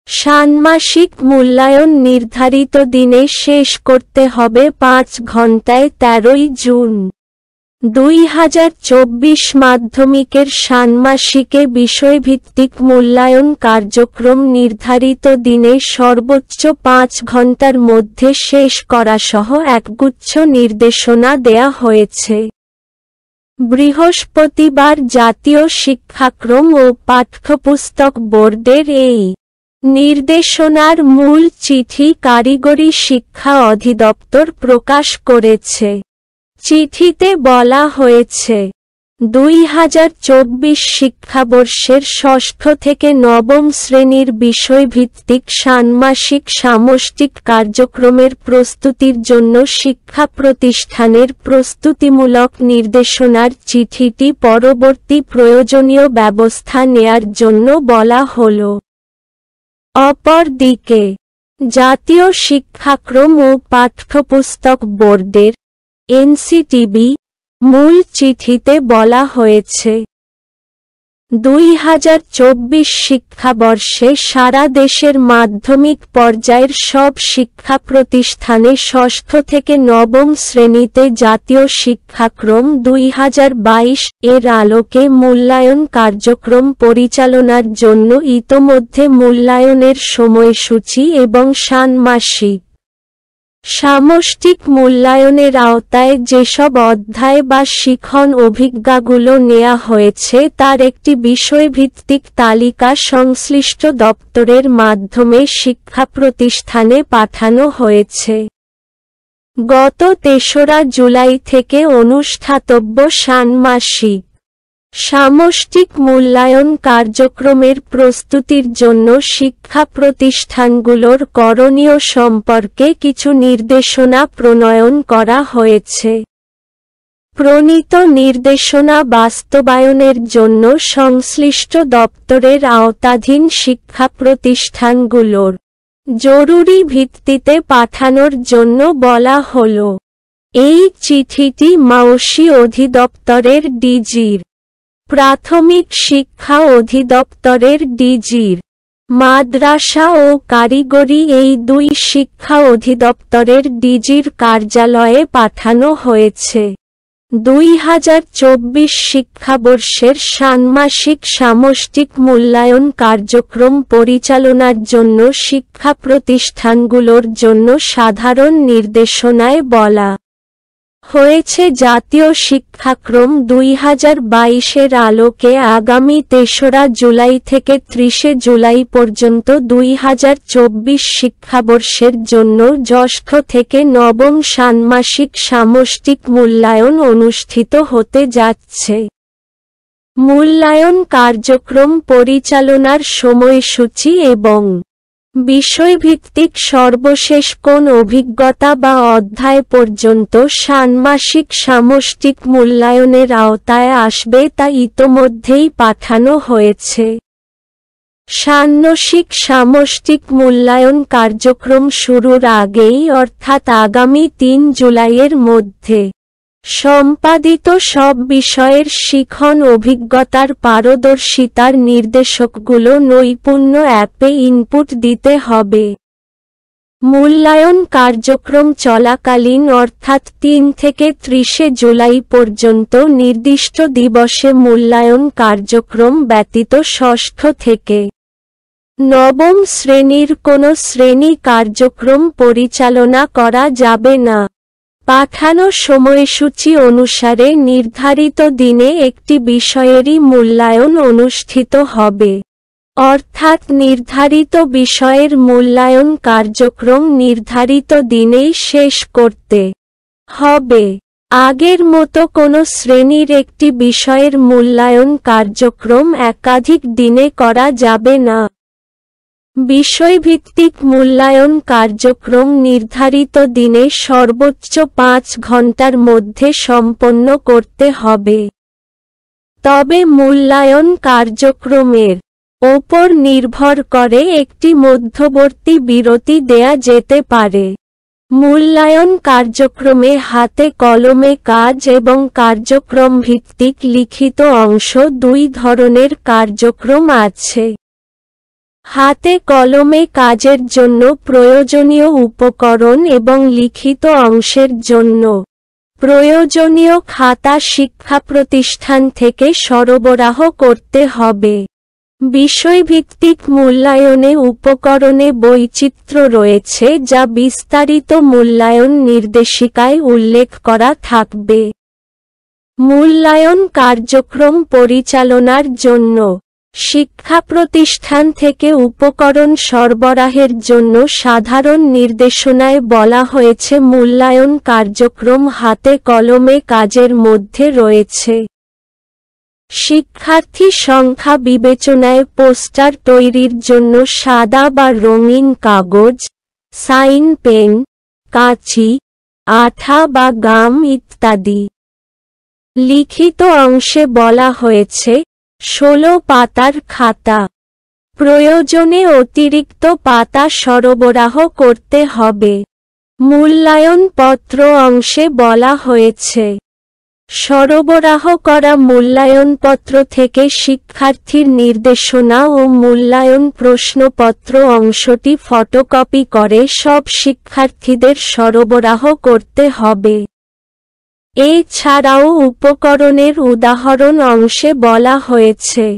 ষান্মাসিক মূল্যায়ন নির্ধারিত দিনে শেষ করতে হবে 5 ঘন্টায়। 13ই জুন 2024 মাধ্যমিকের ষান্মাসিকে বিষয়ভিত্তিক মূল্যায়ন কার্যক্রম নির্ধারিত দিনে সর্বোচ্চ 5 ঘন্টার মধ্যে শেষ করাসহ একগুচ্ছ নির্দেশনা দেয়া হয়েছে। বৃহস্পতিবার জাতীয় শিক্ষাক্রম ও পাঠ্যপুস্তক বোর্ডের এই নির্দেশনার মূল চিঠি কারিগরি শিক্ষা অধিদপ্তর প্রকাশ করেছে। চিঠিতে বলা হয়েছে, 2024 শিক্ষাবর্ষের ষষ্ঠ থেকে নবম শ্রেণীর বিষয়ভিত্তিক ষান্মাসিক সামষ্টিক কার্যক্রমের প্রস্তুতির জন্য শিক্ষা প্রতিষ্ঠানের প্রস্তুতিমূলক নির্দেশনার চিঠিটি পরবর্তী প্রয়োজনীয় ব্যবস্থা নেয়ার জন্য বলা হল। অপরদিকে, জাতীয় শিক্ষাক্রম ও পাঠ্যপুস্তক বোর্ডের এনসিটিবি মূল চিঠিতে বলা হয়েছে, 2024 শিক্ষাবর্ষে সারা দেশের মাধ্যমিক পর্যায়ের সব শিক্ষা প্রতিষ্ঠানে ষষ্ঠ থেকে নবম শ্রেণীতে জাতীয় শিক্ষাক্রম 2022 এর আলোকে মূল্যায়ন কার্যক্রম পরিচালনার জন্য ইতোমধ্যে মূল্যায়নের সময়সূচি এবং ষান্মাসিক সামষ্টিক মূল্যায়নের আওতায় যেসব অধ্যায় বা শিখন অভিজ্ঞাগুলো নেওয়া হয়েছে তার একটি বিষয়ভিত্তিক তালিকা সংশ্লিষ্ট দপ্তরের মাধ্যমে শিক্ষা প্রতিষ্ঠানে পাঠানো হয়েছে। গত 3রা জুলাই থেকে অনুষ্ঠিতব্য ষান্মাসিক সামষ্টিক মূল্যায়ন কার্যক্রমের প্রস্তুতির জন্য শিক্ষা প্রতিষ্ঠানগুলোর করণীয় সম্পর্কে কিছু নির্দেশনা প্রণয়ন করা হয়েছে। প্রণীত নির্দেশনা বাস্তবায়নের জন্য সংশ্লিষ্ট দপ্তরের আওতাধীন শিক্ষা প্রতিষ্ঠানগুলোর জরুরি ভিত্তিতে পাঠানোর জন্য বলা হল। এই চিঠিটি মাওসি অধিদপ্তরের ডিজির, প্রাথমিক শিক্ষা অধিদপ্তরের ডিজির, মাদ্রাসা ও কারিগরি এই দুই শিক্ষা অধিদপ্তরের ডিজির কার্যালয়ে পাঠানো হয়েছে। 2024 শিক্ষাবর্ষের ষান্মাসিক সামষ্টিক মূল্যায়ন কার্যক্রম পরিচালনার জন্য শিক্ষা প্রতিষ্ঠানগুলোর জন্য সাধারণ নির্দেশনায় বলা হয়েছে, জাতীয় শিক্ষাক্রম 2022 আলোকে আগামী 3রা জুলাই থেকে 30 জুলাই পর্যন্ত 2024 শিক্ষাবর্ষের জন্য ষষ্ঠ থেকে নবম ষান্মাসিক সামষ্টিক মূল্যায়ন অনুষ্ঠিত হতে যাচ্ছে। মূল্যায়ন কার্যক্রম পরিচালনার সময়সূচি এবং বিষয়ভিত্তিক সর্বশেষ কোন অভিজ্ঞতা বা অধ্যায় পর্যন্ত ষান্মাসিক সামষ্টিক মূল্যায়নের আওতায় আসবে তা ইতোমধ্যেই পাঠানো হয়েছে। ষান্মাসিক সামষ্টিক মূল্যায়ন কার্যক্রম শুরুর আগেই অর্থাৎ আগামী 3 জুলাইয়ের মধ্যে সম্পাদিত সব বিষয়ের শিখন অভিজ্ঞতার পারদর্শিতার নির্দেশকগুলো নৈপুণ্য অ্যাপে ইনপুট দিতে হবে। মূল্যায়ন কার্যক্রম চলাকালীন অর্থাৎ 3 থেকে 30 জুলাই পর্যন্ত নির্দিষ্ট দিবসে মূল্যায়ন কার্যক্রম ব্যতীত ষষ্ঠ থেকে নবম শ্রেণীর কোনো শ্রেণী কার্যক্রম পরিচালনা করা যাবে না। পাঠানো সময়সূচি অনুসারে নির্ধারিত দিনে একটি বিষয়েরই মূল্যায়ন অনুষ্ঠিত হবে, অর্থাৎ নির্ধারিত বিষয়ের মূল্যায়ন কার্যক্রম নির্ধারিত দিনেই শেষ করতে হবে। আগের মতো কোনো শ্রেণীর একটি বিষয়ের মূল্যায়ন কার্যক্রম একাধিক দিনে করা যাবে না। বিষয়ভিত্তিক মূল্যায়ন কার্যক্রম নির্ধারিত দিনে সর্বোচ্চ 5 ঘন্টার মধ্যে সম্পন্ন করতে হবে। তবে মূল্যায়ন কার্যক্রমের ওপর নির্ভর করে একটি মধ্যবর্তী বিরতি দেয়া যেতে পারে। মূল্যায়ন কার্যক্রমে হাতে কলমে কাজ এবং কার্যক্রম ভিত্তিক লিখিত অংশ দুই ধরনের কার্যক্রম আছে। হাতে কলমে কাজের জন্য প্রয়োজনীয় উপকরণ এবং লিখিত অংশের জন্য প্রয়োজনীয় খাতা শিক্ষা প্রতিষ্ঠান থেকে সরবরাহ করতে হবে। বিষয়ভিত্তিক মূল্যায়নে উপকরণে বৈচিত্র্য রয়েছে যা বিস্তারিত মূল্যায়ন নির্দেশিকায় উল্লেখ করা থাকবে। মূল্যায়ন কার্যক্রম পরিচালনার জন্য শিক্ষা প্রতিষ্ঠান থেকে উপকরণ সরবরাহের জন্য সাধারণ নির্দেশনায় বলা হয়েছে মূল্যায়ন কার্যক্রম হাতে কলমে কাজের মধ্যে রয়েছে। শিক্ষার্থী সংখ্যা বিবেচনায় পোস্টার তৈরির জন্য সাদা বা রঙিন কাগজ, সাইন পেন, কাঁচি, আঠা বা গাম ইত্যাদি। লিখিত অংশে বলা হয়েছে 16 পাতার খাতা। প্রয়োজনে অতিরিক্ত পাতা সরবরাহ করতে হবে। মূল্যায়ন পত্র অংশে বলা হয়েছে সরবরাহ করা মূল্যায়নপত্র থেকে শিক্ষার্থীর নির্দেশনা ও মূল্যায়ন প্রশ্নপত্র অংশটি ফটোকপি করে সব শিক্ষার্থীদের সরবরাহ করতে হবে। এছাড়াও উপকরণের উদাহরণ অংশে বলা হয়েছে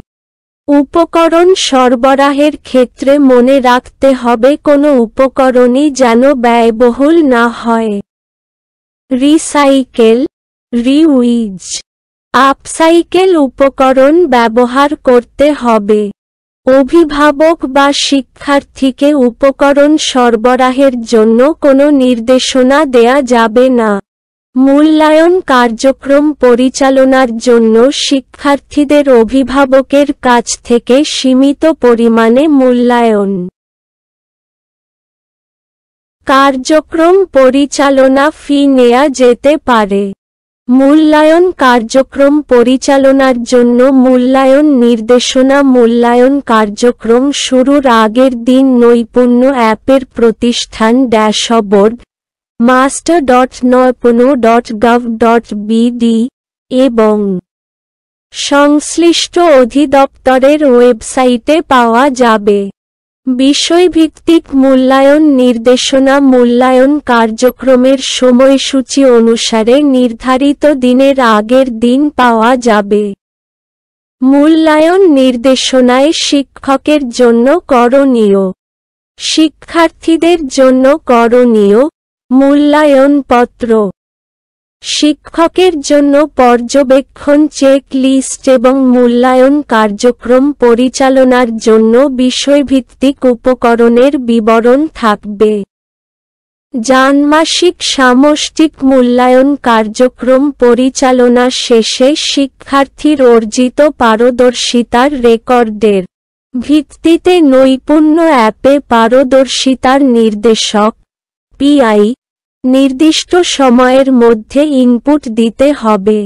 উপকরণ সরবরাহের ক্ষেত্রে মনে রাখতে হবে কোনো উপকরণই যেন ব্যয়বহুল না হয়। রিসাইকেল, রিউজ, আপসাইকেল উপকরণ ব্যবহার করতে হবে। অভিভাবক বা শিক্ষার্থীকে উপকরণ সরবরাহের জন্য কোনো নির্দেশনা দেয়া যাবে না। মূল্যায়ন কার্যক্রম পরিচালনার জন্য শিক্ষার্থীদের অভিভাবকের কাছ থেকে সীমিত পরিমাণে মূল্যায়ন কার্যক্রম পরিচালনা ফি নেওয়া যেতে পারে। মূল্যায়ন কার্যক্রম পরিচালনার জন্য মূল্যায়ন নির্দেশনা মূল্যায়ন কার্যক্রম শুরুর আগের দিন নৈপুণ্য অ্যাপের প্রতিষ্ঠান ড্যাশবোর্ড master.noipno.gov.bd এবং সংশ্লিষ্ট অধিদপ্তরের ওয়েবসাইটে পাওয়া যাবে। বিষয়ভিত্তিক মূল্যায়ন নির্দেশনা মূল্যায়ন কার্যক্রমের সময়সূচি অনুসারে নির্ধারিত দিনের আগের দিন পাওয়া যাবে। মূল্যায়ন নির্দেশনায় শিক্ষকের জন্য করণীয়, শিক্ষার্থীদের জন্য করণীয়, মূল্যায়নপত্র, শিক্ষকের জন্য পর্যবেক্ষণ চেক লিস্ট এবং মূল্যায়ন কার্যক্রম পরিচালনার জন্য বিষয়ভিত্তিক উপকরণের বিবরণ থাকবে। জানমাসিক সামষ্টিক মূল্যায়ন কার্যক্রম পরিচালনা শেষে শিক্ষার্থীর অর্জিত পারদর্শিতার রেকর্ডের ভিত্তিতে নৈপুণ্য অ্যাপে পারদর্শিতার নির্দেশক পিআই নির্দিষ্ট সময়ের মধ্যে ইনপুট দিতে হবে।